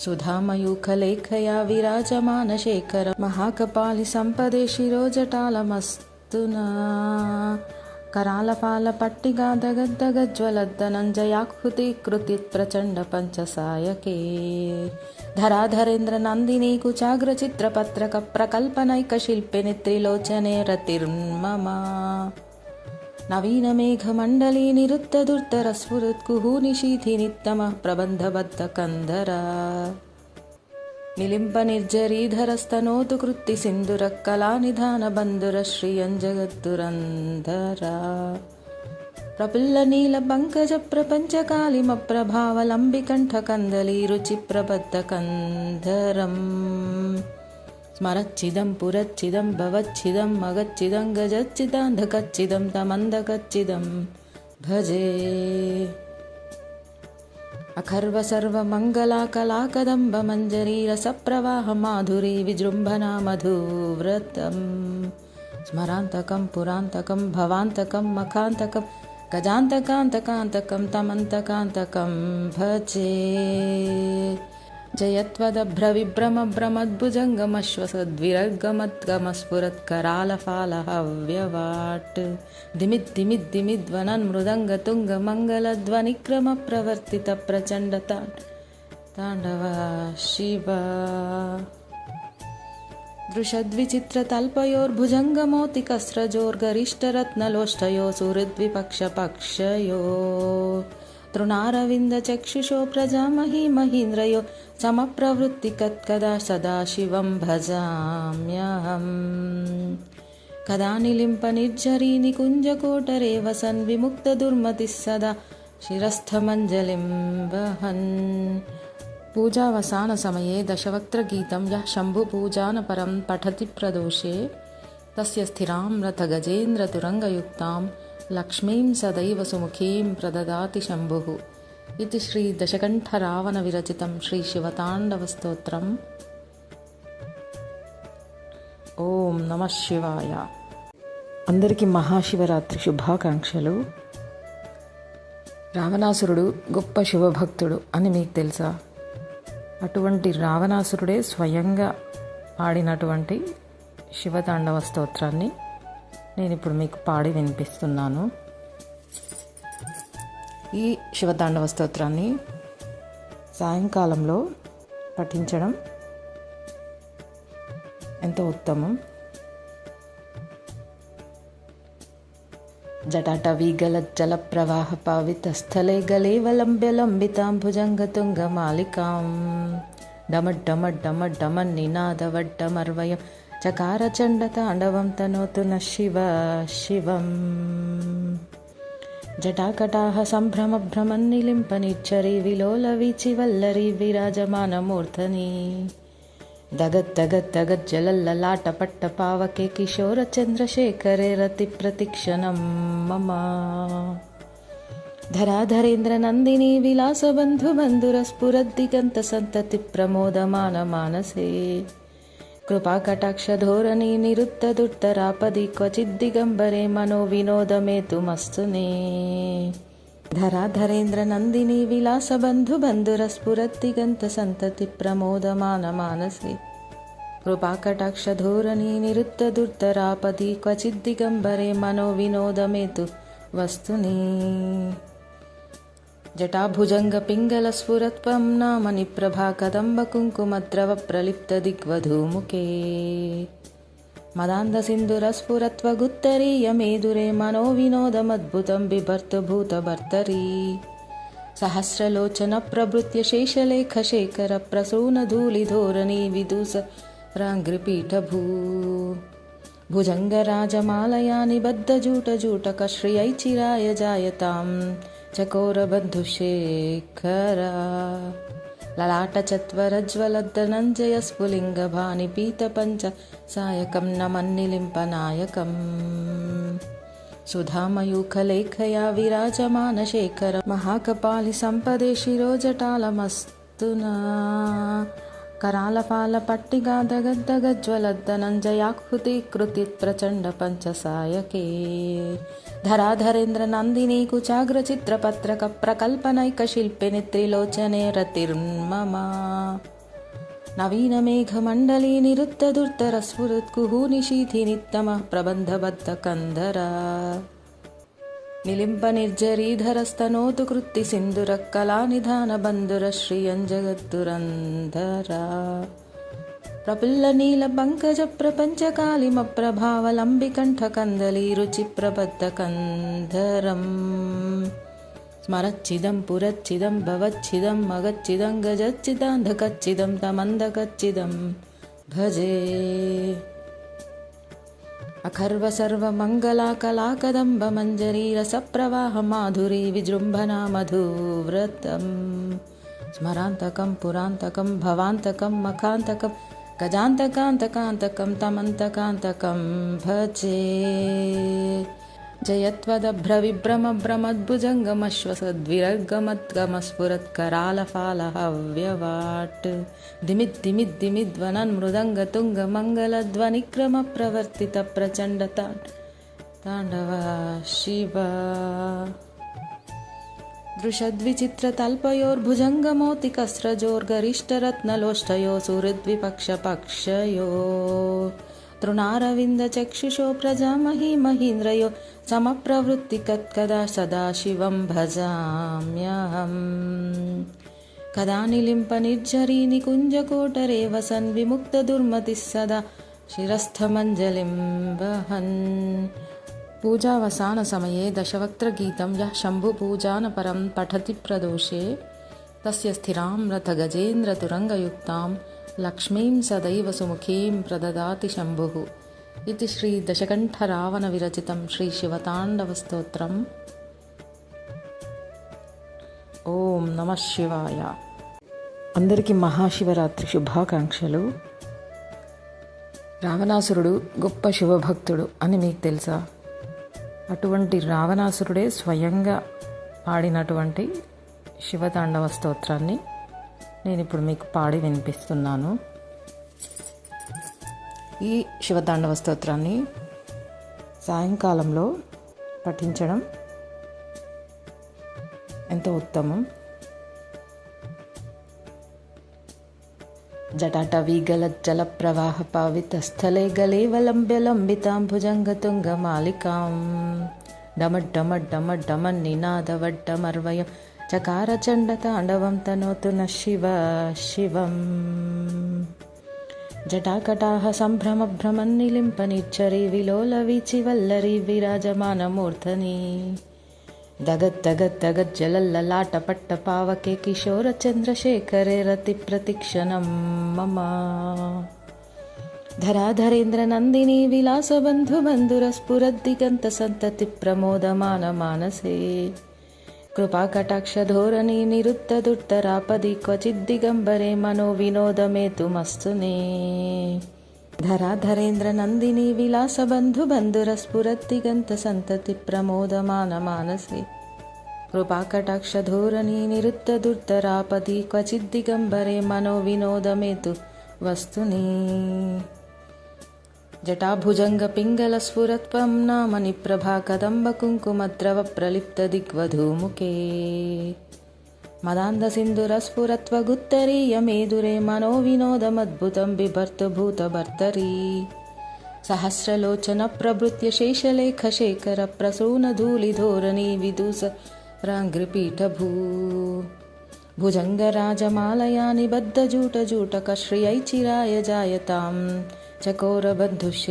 सुधामयूखलेखया विराजमानशेखर महाकपालिसम्पदे शिरोजटालमस्तु नः करालपालपट्टिगादगद्दगज्वलद्धनञ्जयाकृतिकृतिप्रचण्डपञ्चसायके धराधरेन्द्रनन्दिनी कुचाग्रचित्रपत्रकप्रकल्पनैकशिल्पिनि त्रिलोचने रतिर्मम नवीनमेघमण्डली निरुद्धदुर्धरस्फुरत्कुहूनिशीथिनित्तमः प्रबन्धबद्धकन्धरा निलिम्पनिर्झरीधरस्तनोतु कृत्तिसिन्धुरकलानिधानबन्धुरश्रियञ्जगद्दुरन्धरा प्रफुल्लनीलपङ्कजप्रपञ्चकालिमप्रभावलम्बिकण्ठकन्दली रुचिप्रबद्धकन्धरम् स्मरच्चिदं पुरच्चिदं भवच्चिदं मगच्चिदं गजच्चिदान्धकच्चिदं तमन्धकच्चिदं भजे अखर्वसर्वमङ्गलाकलाकदम्बमञ्जरी रसप्रवाहमाधुरी विजृम्भणा मधुव्रतम् स्मरान्तकं पुरान्तकं भवान्तकं मखान्तकं गजान्तकान्तकान्तकं तमन्तकान्तकं भजे जयत्वदभ्रविभ्रमभ्रमद्भुजङ्गमश्वसद्विरर्गमद्गमस्फुरत्करालफालहव्यवाट् दिमिद्दिमिद्दिमिद्वनन्मृदङ्गतुङ्गमङ्गलध्वनिक्रमप्रवर्तितप्रचण्डताण्डव शिव दृशद्विचित्रतल्पयोर्भुजङ्गमौतिकस्रजोर्गरिष्ठरत्नलोष्ठयो सुहृद्विपक्षपक्षयो तृणारविन्दचक्षुषो प्रजामही महीन्द्रयो समप्रवृत्तिकत्कदा सदाशिवं भजाम्यहम् कदा निलिम्पनिर्झरी निकुञ्जकोटरे वसन् विमुक्तदुर्मतिः सदा शिरस्थमञ्जलिं वहन् पूजावसानसमये दशवक्त्रगीतं यः शम्भुपूजानपरं पठति प्रदोषे तस्य स्थिरां रथगजेन्द्रतुरङ्गयुक्तां लक्ष्मीं सदैव सुमुखीं प्रददाति शम्भुः इति श्रीदशकण्ठरावणविरचितं श्रीशिवताण्डवस्तोत्रम्। ఓం నమః శివాయ. అందరికీ మహాశివరాత్రి శుభాకాంక్షలు. రావణాసురుడు గొప్ప శివభక్తుడు అని మీకు తెలుసా? అటువంటి రావణాసురుడే స్వయంగా పాడినటువంటి శివతాండవ స్తోత్రాన్ని నేను ఇప్పుడు మీకు పాడి వినిపిస్తున్నాను. ఈ శివతాండవ స్తోత్రాన్ని సాయంకాలంలో పఠించడం ఎంతో ఉత్తమం. జటాటవీగలజ్జలప్రవాహ పావితస్థలే గలేవలంబ్యలంబితాంభుజంగతుంగమాలికాం డమడ్డమడ్డమడ్డమన్నినాదవడ్డమర్వయం చకారచండతాండవం తనోతు న శివ శివం. జటాకటాహ సంభ్రమభ్రమన్నిలింపనిచ్చరి విలోలవీచివల్లరి విరాజమానమూర్ధని దగద్దగద్దగజ్జలల్లలాటపట్టపావకే కిశోరచంద్రశేఖరే రతిప్రతిక్షణం మమ. ధరాధరేంద్రనందినీ విలాసబంధుబంధురస్ఫురద్దిగంతసంతతి ప్రమోదమానమానసే కృపాకటాక్షధోరణీ నిరుద్ధదుర్ధరాపది క్వచిద్దిగంబరే మనోవినోదమేతుమస్తునే. ధరాధరేంద్రనందినీ విలాసబంధుబంధురస్ఫురద్దిగంతసంతతి ప్రమోదమానమానసే కృపాకటాక్షధోరణీ నిరుద్ధదుర్ధరాపది క్వచిద్దిగంబరే మనోవినోదమేతు వస్తునే. జటాభుజంగపింగళస్ఫురత్వం నామని ప్రభాకదంబకుంకుమద్రవప్రలిప్తదిగ్వధూముఖే మదాంధసిन्धुरस्फुरत्वगुत्तरीयमेदुरे मनोविनोदमद्भुतं बिभर्तुभूतभर्तरी सहस्रलोचनप्रभृत्य शेषलेखशेखरप्रसूनधूलिधोरणी विदूसराङ्घ्रिपीठभू भुजङ्गराजमालया निबद्धजूटजूटकश्रियैचिराय जायतां చకోరబద్ధుశేఖరా లలాటచత్వరజ్వలద్ధనంజయస్ఫులింగభాని పీతపంచ సాయకం నమన్నిలింపనాయకం సుధామయూఖలేఖయా విరాజమానశేఖర మహాకపాలి సంపదే శిరోజటాలమస్తునా करालपाल पट्टिगादगद्दगज्वलद्धनञ्जयाकृति प्रचण्ड पञ्चसायके धराधरेन्द्र नन्दिनी कुचाग्रचित्रपत्रक प्रकल्पनैकशिल्पिनि त्रिलोचने रतिर्मम नवीनमेघमण्डली निरुद्धदुर्धरस्फुरत्कुहूनिशीथि नित्यमः प्रबन्धबद्धकन्धरा निलिम्प निर्जरीधरस्तनोतु कृत्ति सिन्दुरकलानिधान बन्धुरश्रियं जगद्दुरन्धरा प्रफुल्लनीलपङ्कज प्रपञ्चकालिमप्रभावलम्बिकण्ठकन्दलीरुचिप्रबद्धकन्धरम् स्मरच्चिदं पुरच्चिदं भवच्चिदं मगच्चिदं गजच्चिदान्धकच्चिदं तमन्धकच्चिदं भजे अखर्व सर्वमङ्गला कलाकदम्ब मञ्जरी रसप्रवाह माधुरी विजृम्भणा मधुव्रतम् स्मरान्तकं पुरान्तकं भवान्तकं मखान्तकं गजान्तकान्तकान्तकं तमन्तकान्तकं भजे जयत्वदभ्रविभ्रमभ्रमद्भुजङ्गमश्वसद्विरर्गमत्गमस्फुरत्करालफालहव्यवाट् दिमिद्दिमिद्दिमिद्वनन्मृदङ्गतुङ्गमङ्गलध्वनिक्रमप्रवर्तितप्रचण्डताण्डव शिव दृशद्विचित्रतल्पयोर्भुजङ्गमोतिकस्रजोर्गरिष्ठरत्नलोष्ठयो सुहृद्विपक्षपक्षयो तृणारविन्द चक्षुषो प्रजामही महीन्द्रयो समप्रवृत्तिकत्कदा सदा शिवं भजाम्यहम् कदा निलिम्प निर्झरी निकुञ्जकोटरे वसन् विमुक्तदुर्मतिः सदा शिरस्थमञ्जलिं वहन् पूजावसानसमये दशवक्त्रगीतं यः शम्भुपूजानपरं पठति प्रदोषे तस्य स्थिरां रथगजेन्द्रतुरङ्गयुक्तां लक्ष्मीं सदैव सुमुखीं प्रददाति शम्भुः इति श्री दशकण्ठरावणविरचितं श्रीशिवताण्डवस्तोत्रम्। ఓం నమః శివాయ. అందరికీ మహాశివరాత్రి శుభాకాంక్షలు. రావణాసురుడు గొప్ప శివభక్తుడు అని మీకు తెలుసా? అటువంటి రావణాసురుడే స్వయంగా పాడినటువంటి శివతాండవ స్తోత్రాన్ని నేను ఇప్పుడు మీకు పాడి వినిపిస్తున్నాను. ఈ శివతాండవ స్తోత్రాన్ని సాయంకాలంలో పఠించడం ఎంతో ఉత్తమం. జటాటవీగలజ్జల ప్రవాహ పావితస్థలే గలేవలంబ్యలంబితాం భుజంగతుంగమాలికాం డమడ్డమడ్డమడ్డమన్నినాదవడ్డమర్వయం చకారచండతాండవం తనోతు న శివ శివం. జటాకటాహ సంభ్రమభ్రమన్నిలింప నిర్చరీ విలోలవీచి వల్లరీ విరాజమానమూర్ధని దగద్దగద్దగజ్జలల్లలాటపట్టపావకే కిశోరచంద్రశేఖరే రతి ప్రతిక్షణం మమ. ధరాధరేంద్ర నందిని విలాసబంధుబంధురస్ఫురద్దిగంత సంతతి ప్రమోదమాన మానసే కృపాకటాక్షధోరణి నిరుద్ధదుర్ధరాపది క్వచిద్దిగంబరే మనో వినోదమేతుమస్తునే. ధరాధరేంద్ర నందిని విలాసబంధుబంధురస్ఫురద్దిగంత సంతతి ప్రమోదమాన మానసే కృపాకటాక్షధోరణి నిరుద్ధదుర్ధరాపది క్వచిద్దిగంబరే మనో వినోదమేతు వస్తుని. జటాభుజంగపింగళస్ఫురత్వం నామని ప్రభా కదంబ కుంకుమద్రవ ప్రలిప్త దిగ్వధూముఖే మదాంధసింధురస్ఫురత్వగుత్తరీయమేదురే మనో వినోదమద్భుతం బిభర్తుభూతభర్తరీ. సహస్రలోచన ప్రభృత్య శేషలేఖశేఖర ప్రసూనధూళిధోరణీ విదూసరాంఘ్రిపీఠభూ భుజంగరాజమాలయా నిబద్ధజూటజూటకశ్రియై చిరాయ జాయతాం చకోరబద్ధుశేఖరా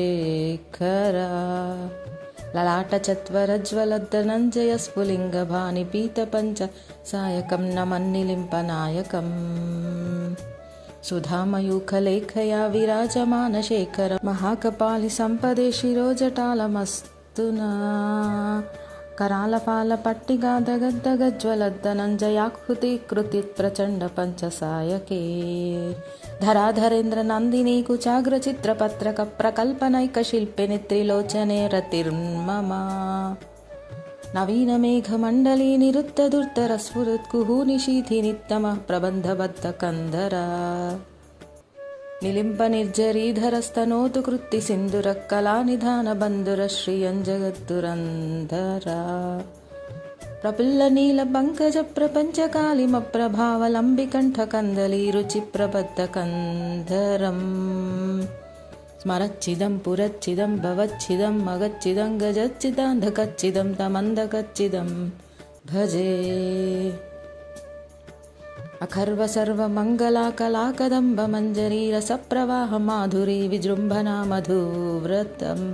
లలాటచత్వరజ్వలద్ధనంజయస్ఫులింగభాని పీతపంచ సాయకం నమన్నిలింపనాయకం సుధామయూఖలేఖయా విరాజమానశేఖర మహాకపాలి సంపదే శిరోజటాలమస్తునా करालफालपट्टिगादगद्दगज्ज्वलद्धनञ्जयाकृतिकृति प्रचण्ड पञ्चसायके धराधरेन्द्रनन्दिनी कुचाग्रचित्रपत्रकप्रकल्पनैकशिल्पिनि त्रिलोचने रतिर्मम नवीनमेघमण्डली निरुद्धदुर्धरस्फुरत्कुहूनिशीथिनित्तमः प्रबन्धबद्धकन्धरा निलिम्पनिर्झरीधरस्तनोतु कृत्तिसिन्धुरः कलानिधानबन्धुरश्रियञ्जगद्दुरन्धरा प्रफुल्लनीलपङ्कजप्रपञ्चकालिमप्रभावलम्बिकण्ठकन्दलीरुचिप्रबद्धकन्धरम् स्मरच्चिदं पुरच्चिदं भवच्चिदं मगच्चिदं गजच्चिदान्धकच्चिदं तमन्धकच्चिदं भजे अखर्वसर्वमङ्गलाकलाकदम्बमञ्जरीरसप्रवाहमाधुरी विजृम्भणा मधुव्रतम्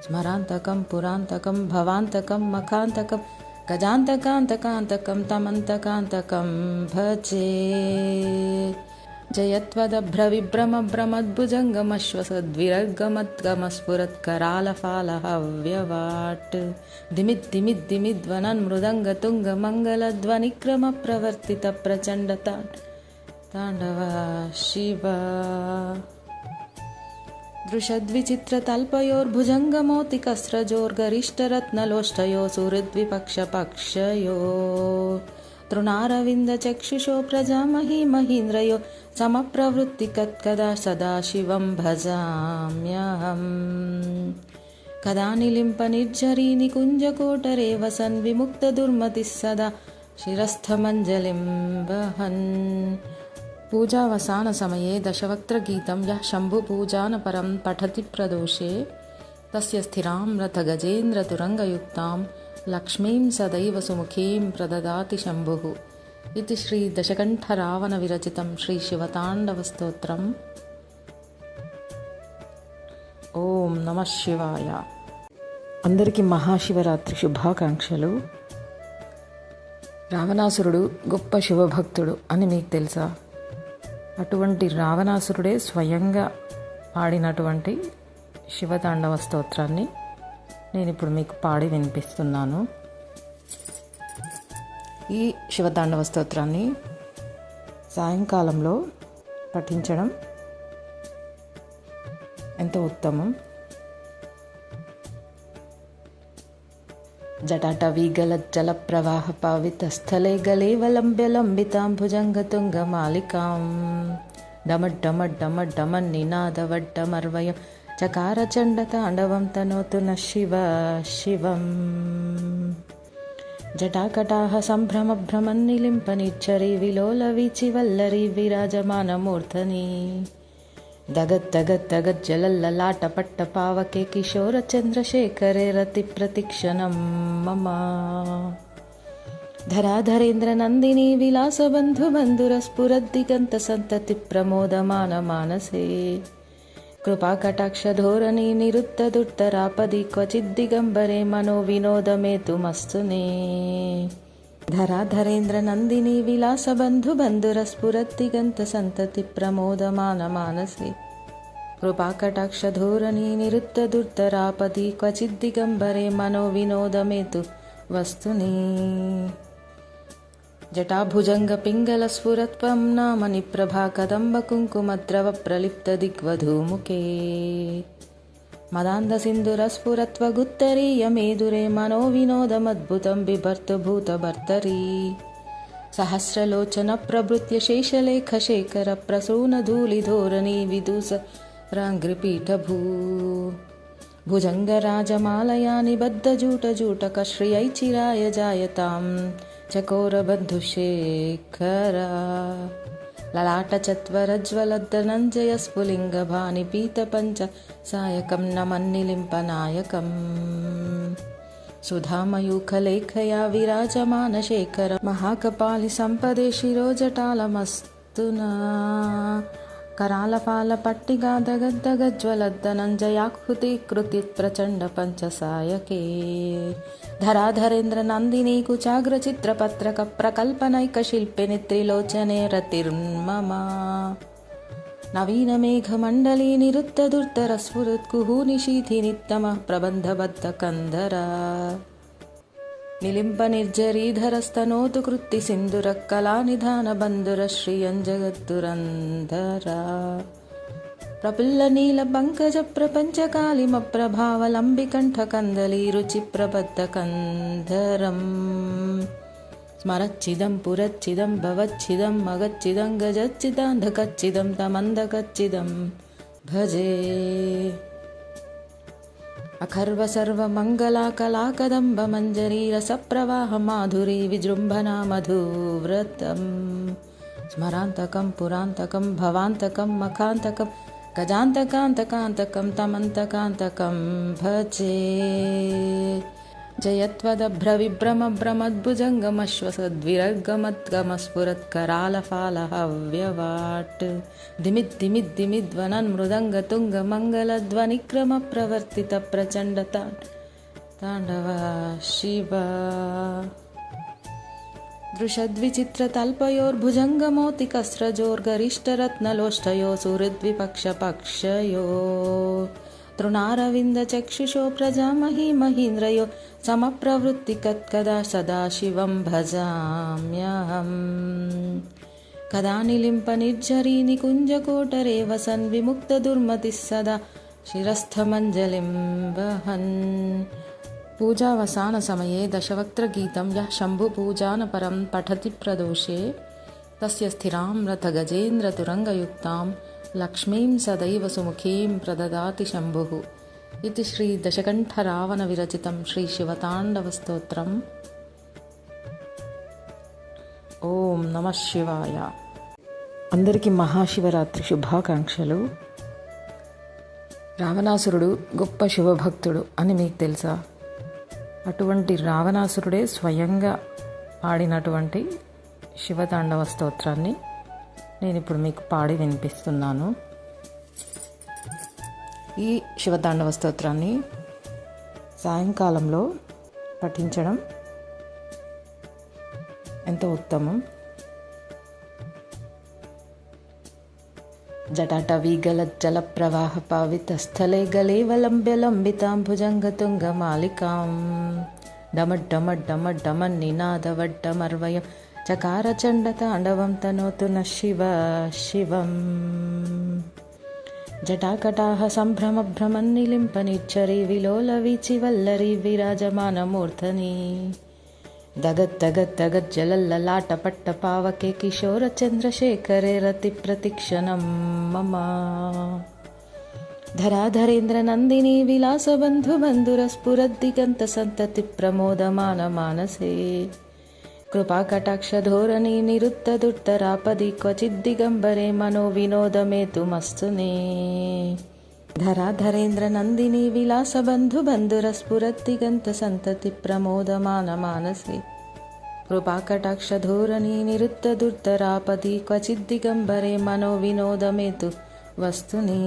स्मरान्तकं पुरान्तकं भवान्तकं मखान्तकं गजान्तकान्तकान्तकं तमन्तकान्तकं भजे जयत्वदभ्रविभ्रमभ्रमद्भुजङ्गमश्वसद्विरर्गमद्गमस्फुरत्करालफालहव्यवाट् दिमिद्दिमिद्दिमिद्वनन्मृदङ्गतुङ्गमङ्गलध्वनिक्रमप्रवर्तितप्रचण्डताण्डव शिव दृशद्विचित्रतल्पयोर्भुजङ्गमौतिकस्रजोर्गरिष्ठरत्नलोष्टयो सुहृद्विपक्षपक्षयो तृणारविन्दचक्षुषो प्रजामहि महीन्द्रयो समप्रवृत्तिकत्कदा सदा शिवं भजाम्यहम् कदा निलिम्पनिर्झरी निकुञ्जकोटरे वसन् विमुक्तदुर्मतिः सदा शिरस्थमञ्जलिं वहन् पूजावसानसमये दशवक्त्रगीतं यः शम्भुपूजानपरं पठति प्रदोषे तस्य स्थिरां रथगजेन्द्रतुरङ्गयुक्तां लक्ष्मीं सदैव सुमुखीं प्रददाति शम्भुः इति श्रीदशकण्ठरावणविरचितं श्रीशिवताण्डवस्तोत्रम्। ఓం నమః శివాయ. అందరికీ మహాశివరాత్రి శుభాకాంక్షలు. రావణాసురుడు గొప్ప శివభక్తుడు అని మీకు తెలుసా? అటువంటి రావణాసురుడే స్వయంగా పాడినటువంటి శివతాండవ స్తోత్రాన్ని నేను ఇప్పుడు మీకు పాడి వినిపిస్తున్నాను. ఈ శివతాండవ స్తోత్రాన్ని సాయంకాలంలో పఠించడం ఎంతో ఉత్తమం. జటాటవీగలజ్జలప్రవాహ పావితస్థలే గలేవలంబ్యలంబితాం భుజంగతుంగమాలికాం డమడ్డమడ్డమడ్డమన్నినాదవడ్డమర్వయం చకారచండతాండవం తనోతు నః శివ శివం. జటాకటాహ సంభ్రమభ్రమన్నిలింపనిచ్చరీ విలోలవీచివల్లరీ విరాజమానమూర్ధని దగద్దగద్దగజ్జలల్లలాటపట్టపావకే కిశోరచంద్రశేఖరే రతిప్రతిక్షణం మమ. ధరాధరేంద్రనందినీ విలాసబంధుబంధురస్ఫురద్దిగంతసन्तతిप्रमोदमानमानसे కృపాకటాక్షధోరణీ నిరుద్ధదుర్ధరాపది క్వచిద్దిగంబరే మనోవినోదమేతుమస్తునే. ధరాధరేంద్రనందినీ విలాసబంధుబంధురస్ఫురద్దిగంతసन्तతిप्रमोदमानमानसे కృపాకటాక్షధోరణీ నిరుద్ధదుర్ధరాపది క్వచిద్దిగంబరే మనోవినోదమేతు వస్తునే. జటాభుజంగపింగళస్ఫురత్వం నామని ప్రభాకదంబకుంకుమద్రవప్రలిప్తదిగ్వధూముఖే మదాంధసింధురస్ఫురత్వగుత్తరీయమేదురే మనోవినోదమద్భుతం బిభర్తుభూతభర్తరీ. సహస్రలోచనప్రభృత్య శేషలేఖశేఖర ప్రసూనధూళిధోరణీ విదూసరాంఘ్రిపీఠభూ భుజంగరాజమాలయా నిబద్ధజూటజూటకశ్రియైచిరాయ జాయతాం చకోరబంధుశేఖరా. లలాటచత్వరజ్వలద్ధనంజయస్ఫులింగభానిపీతపంచ సాయకం నమన్నిలింపనాయకం సుధామయూఖలేఖయా విరాజమానశేఖర మహాకపాలి సంపదే శిరోజటాలమస్తునా. करालफालपट्टिगादगद्दगज्ज्वलद्धनञ्जयाकृति प्रचण्डपञ्चसायके धराधरेन्द्रनन्दिनी कुचाग्रचित्रपत्रकप्रकल्पनैकशिल्पिनि त्रिलोचने रतिर्मम नवीनमेघमण्डली निरुद्धदुर्धरस्फुरत्कुहूनिशीथिनित्तमः प्रबन्धबद्धकन्धरा నిలింప నిర్జరీధరస్తనోతు కృత్తి సింధురక్కలానిధానబంధురశ్రియం జగద్దురంధరా ప్రఫుల్ల నీల పంకజ ప్రపంచకాళిమప్రభావలంబికంఠకందలీరుచిప్రబద్ధకంధరం స్మరచ్చిదం పురచ్చిదం భవచ్చిదం మగచ్చిదం గజచ్చిదాంధకచ్చిదం తమంధకచ్చిదం భజే అఖర్వ సర్వమంగళాకలాకదంబ మంజరీ రసప్రవాహ మాధురీ విజృంభణా మధువ్రతం స్మరాంతకం పురాంతకం భవాంతకం మఖాంతకం గజాంతకాంతకాంతకం తమంతకాంతకం భజే జయత్వదభ్రవిభ్రమభ్రమద్భుజంగమశ్వసద్విరర్గమద్గమస్ఫురత్కరాలఫాలహవ్యవాట్ దిమిద్దిమిద్దిమిద్వనన్మృదంగతుంగమంగళధ్వనిక్రమప్రవర్తిత తాండవ శివ దృషద్విచిత్రతల్పయోర్భుజంగమోతికస్రజోర్గరిష్టరత్నలోష్టయో సుహృద్విపక్షపక్షయో తృణారవిందచక్షుషో ప్రజామహీ మహీంద్రయో సమప్రవృత్తికత్కదా సదాశివం భజామ్యహం కదా నిలింప నిర్జరీ నికుంజకోటరే వసన్ విముక్తదుర్మతిः సదా శిరస్థమంజలిం వహన్ పూజావసానసమయే దశవక్త్రగీతం యః శంభుపూజానపరం పఠతి ప్రదోషే తస్య స్థిరాం రథగజేంద్రతురంగయుక్తాం లక్ష్మీం సదైవ సుముఖీం ప్రదదాతి శంభుః ఇది శ్రీ దశకంఠరావణ విరచితం శ్రీ శివతాండవస్తోత్రం. ఓం నమః శివాయ. అందరికీ మహాశివరాత్రి శుభాకాంక్షలు. రావణాసురుడు గొప్ప శివభక్తుడు అని మీకు తెలుసా? అటువంటి రావణాసురుడే స్వయంగా పాడినటువంటి శివతాండవ స్తోత్రాన్ని నేను ఇప్పుడు మీకు పాడి వినిపిస్తున్నాను. ఈ శివతాండవ స్తోత్రాన్ని సాయంకాలంలో పఠించడం ఎంతో ఉత్తమం. జటాటవీగలజ్జల ప్రవాహ పావితస్థలే గలేవలంబ్యలంబితాం భుజంగతుంగమాలికాం డమడ్డమడ్డమడ్డమన్నినాదవడ్డమర్వయం చకారచండతాండవం తనోతు న శివ శివం. జటాకటాహ సంభ్రమభ్రమన్నిలింప నిర్జరీ విలోలవీచివల్లరీ విరాజమానమూర్ధని దగద్దగద్దగజ్జలల్లలాటపట్ట పావకే కిశోర చంద్రశేఖరే రతి ప్రతిక్షణం మమ ధరాధరేంద్ర నందిని విలాసబంధు బంధురస్ఫురద్దిగంత సంతతి ప్రమోదమాన మానసే కృపాకటాక్షధోరణి నిరుత్తదుత్తరాపది క్వచిద్దిగంబరే మనో వినోదమేతుమస్తునే ధరాధరేంద్ర నందిని విలాసబంధు బంధురస్ఫురద్దిగంత సంతతి ప్రమోదమాన మానసే కృపాకటాక్షధోరణి నిరుత్తదుత్తరాపది క్వచిద్దిగంబరే మనో వినోదమేతు వస్తుని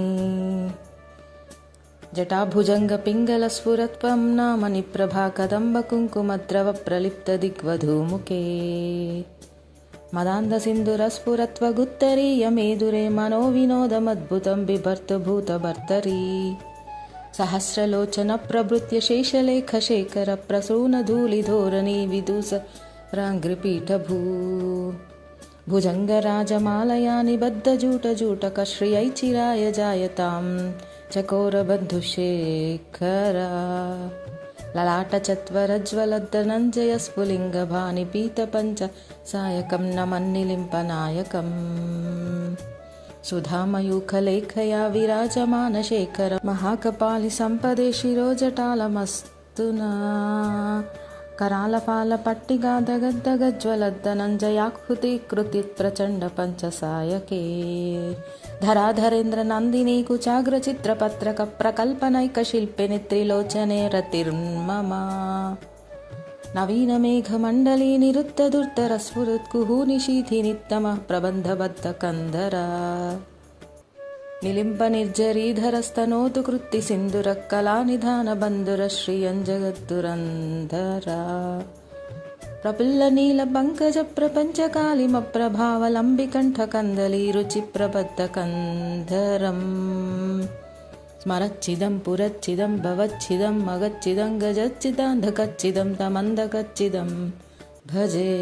జటాభుజంగ పింగళ స్ఫురత్వం నామని ప్రభా కదంబ కుంకుమద్రవ ప్రలిప్త దిగ్వధూముఖే మదాంధ సింధుర స్ఫురత్వగుత్తరీయ మేదురే మనో వినోదమద్భుతం బిభర్తు భూత భర్తరీ సహస్రలోచన ప్రభృత్య శేషలేఖ శేఖర ప్రసూన ధూళిధోరణి విదూస రాంగ్రిపీఠభూ భుజంగరాజమాలయా నిబద్ధజూటజూటక శ్రియైచిరాయ జాయతాం చకోరబంధుశేఖరా లలాటచత్వరజ్వలద్దనంజయ స్ఫులింగభాని పీతపంచ సాయకం నమన్నిలింపనాయకం సుధామయూఖలేఖయా విరాజమానశేఖర మహాకపాలి సంపదే శిరోజటాలమస్తునా करालफाल पट्टिगादगद्दगज्वलद्दनञ्जयाकृति कृति प्रचण्ड पञ्चसायके धराधरेन्द्र नन्दिनी कुचाग्रचित्रपत्रक प्रकल्पनैकशिल्पिनि त्रिलोचने रतिर्मम नवीनमेघमण्डली निरुत्तदुर्तरस्फुरुत्कुहूनिशीथिनित्तमः प्रबन्धबद्धकन्धरा निलिम्प निर्जरीधरस्तनोतु कृत्ति सिन्धुरक्कलानिधानबन्धुरश्रियं जगद्दुरन्धरा प्रफुल्ल नील पंकज प्रपञ्चकालिमप्रभावलम्बिकण्ठकन्दलीरुचिप्रबद्धकन्धरम् स्मरच्चिदं पुरच्चिदं भवच्चिदं मगच्चिदं गजच्चिदान्धकच्चिदं तमन्धकच्चिदं भजे।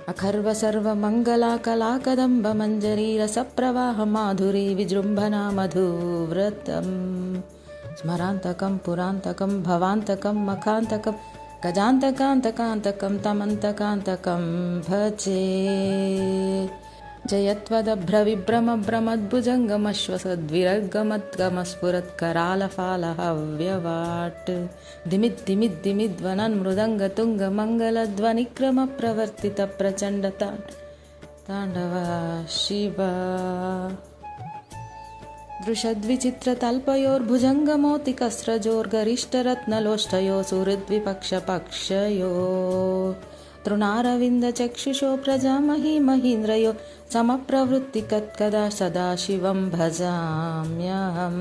अखर्व सर्वमङ्गलाकलाकदम्ब मञ्जरी रसप्रवाह माधुरी विजृम्भणा मधुव्रतं स्मरान्तकं पुरान्तकं भवान्तकं मखान्तकं गजान्तकान्तकान्तकं तमन्तकान्तकं भजे। जयत्वदभ्रविभ्रमभ्रमद्भुजङ्गमश्वसद्विरर्गमद्गमस्फुरत्करालफालहव्यवाट् दिमिद्दिमिद्दिमिद्वनन्मृदङ्गतुङ्गमङ्गलध्वनिक्रमप्रवर्तितप्रचण्डताण्डव शिव। दृशद्विचित्रतल्पयोर्भुजङ्गमौतिकस्रजोर्गरिष्ठरत्नलोष्ठयो सुहृद्विपक्षपक्षयो तृणारविन्दचक्षुषो प्रजामहि महीन्द्रयो समप्रवृत्तिकत्कदा सदाशिवं भजाम्यहम्।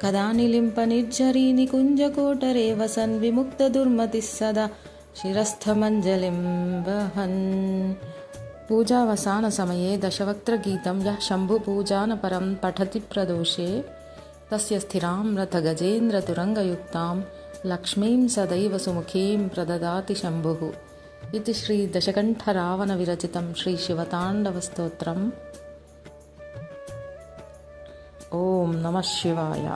कदा निलिम्पनिर्झरी निकुञ्जकोटरे वसन् विमुक्तदुर्मतिः सदा शिरस्थमञ्जलिं वहन्। पूजावसानसमये दशवक्त्रगीतं यः शम्भुपूजानपरं पठति प्रदोषे तस्य स्थिरां रथगजेन्द्रतुरङ्गयुक्तां लक्ष्मीं सदैव सुमुखीं प्रददाति शम्भुः इति श्रीदशकण्ठरावणविरचितं श्रीशिवताण्डवस्तोत्रम्। ॐ नमः शिवाय।